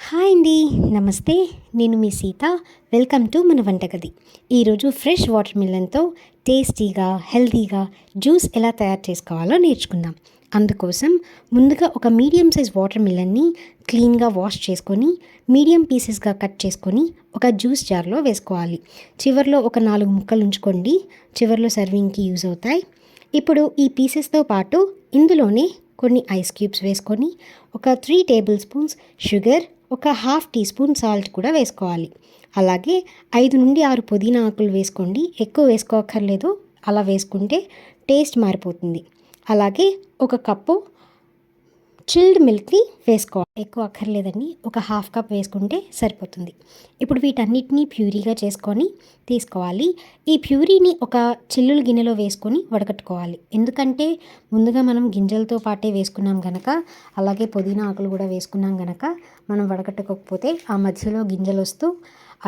Hi అండి. నమస్తే. నేను మీ సీత. వెల్కమ్ టు మన వంటగది. ఈరోజు ఫ్రెష్ వాటర్ మిలన్తో టేస్టీగా హెల్తీగా జ్యూస్ ఎలా తయారు చేసుకోవాలో నేర్చుకుందాం. అందుకోసం ముందుగా ఒక మీడియం సైజ్ వాటర్ మిలన్ని క్లీన్గా వాష్ చేసుకొని మీడియం పీసెస్గా కట్ చేసుకొని ఒక జ్యూస్ జార్లో వేసుకోవాలి. చివర్లో ఒక 4 ముక్కలు ఉంచుకోండి. చివర్లో సర్వింగ్కి యూజ్ అవుతాయి. ఇప్పుడు ఈ పీసెస్తో పాటు ఇందులోనే కొన్ని ఐస్ క్యూబ్స్ వేసుకొని ఒక 3 టేబుల్ స్పూన్స్ షుగర్, ఒక హాఫ్ టీ స్పూన్ సాల్ట్ కూడా వేసుకోవాలి. అలాగే 5 నుండి 6 పుదీనా ఆకులు వేసుకోండి. ఎక్కువ వేసుకోక్కర్లేదు. అలా వేసుకుంటే టేస్ట్ మారిపోతుంది. అలాగే ఒక కప్పు చిల్డ్ మిల్క్ని వేసుకోవాలి. ఎక్కువ అక్కర్లేదండి. ఒక హాఫ్ కప్ వేసుకుంటే సరిపోతుంది. ఇప్పుడు వీటన్నిటిని ప్యూరీగా చేసుకొని తీసుకోవాలి. ఈ ప్యూరీని ఒక చిల్లుల గిన్నెలో వేసుకొని వడకట్టుకోవాలి. ఎందుకంటే ముందుగా మనం గింజలతో పాటే వేసుకున్నాం గనక, అలాగే పుదీనా ఆకులు కూడా వేసుకున్నాం గనక మనం వడకట్టుకోకపోతే ఆ మధ్యలో గింజలు వస్తూ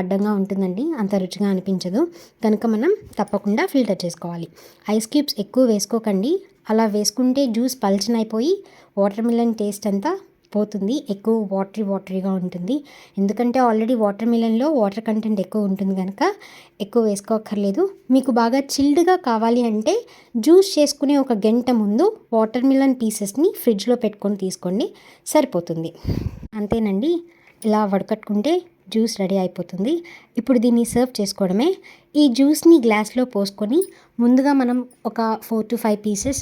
అడ్డంగా ఉంటుందండి. అంత రుచిగా అనిపించదు. కనుక మనం తప్పకుండా ఫిల్టర్ చేసుకోవాలి. ఐస్ క్యూబ్స్ ఎక్కువ వేసుకోకండి. అలా వేసుకుంటే జ్యూస్ పల్చనైపోయి వాటర్ మిలన్ టేస్ట్ అంతా పోతుంది. ఎక్కువ వాటరీగా ఉంటుంది. ఎందుకంటే ఆల్రెడీ వాటర్ మిలన్లో వాటర్ కంటెంట్ ఎక్కువ ఉంటుంది కనుక ఎక్కువ వేసుకోక్కర్లేదు. మీకు బాగా చిల్డ్గా కావాలి అంటే జ్యూస్ చేసుకునే ఒక గంట ముందు వాటర్ మిలన్ పీసెస్ని ఫ్రిడ్జ్లో పెట్టుకొని తీసుకోండి, సరిపోతుంది. అంతేనండి. ఇలా వడకట్టుకుంటే జ్యూస్ రెడీ అయిపోతుంది. ఇప్పుడు దీన్ని సర్వ్ చేసుకోవడమే. ఈ జ్యూస్ని గ్లాస్లో పోసుకొని ముందుగా మనం ఒక 4 to 5 పీసెస్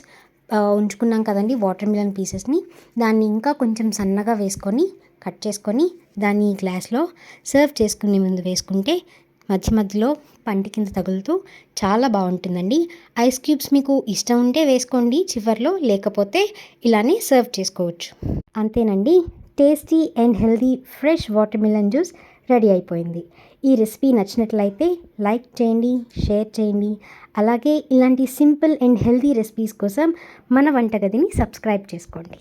ఉంచుకున్నాం కదండి వాటర్ మిలన్ పీసెస్ని, దాన్ని ఇంకా కొంచెం సన్నగా వేసుకొని కట్ చేసుకొని దాన్ని ఈ గ్లాస్లో సర్వ్ చేసుకునే ముందు వేసుకుంటే మధ్య మధ్యలో పంటి కింద తగులుతూ చాలా బాగుంటుందండి. ఐస్ క్యూబ్స్ మీకు ఇష్టం ఉంటే వేసుకోండి చివర్లో, లేకపోతే ఇలానే సర్వ్ చేసుకోవచ్చు. అంతేనండి. Tasty and healthy fresh water melon juice ready అయిపోయింది. ఈ రెసిపీ నచ్చినట్లయితే లైక్ చేయండి, షేర్ చేయండి. అలాగే ఇలాంటి సింపుల్ అండ్ హెల్తీ రెసిపీస్ కోసం మన వంటగదిని సబ్స్క్రైబ్ చేసుకోండి.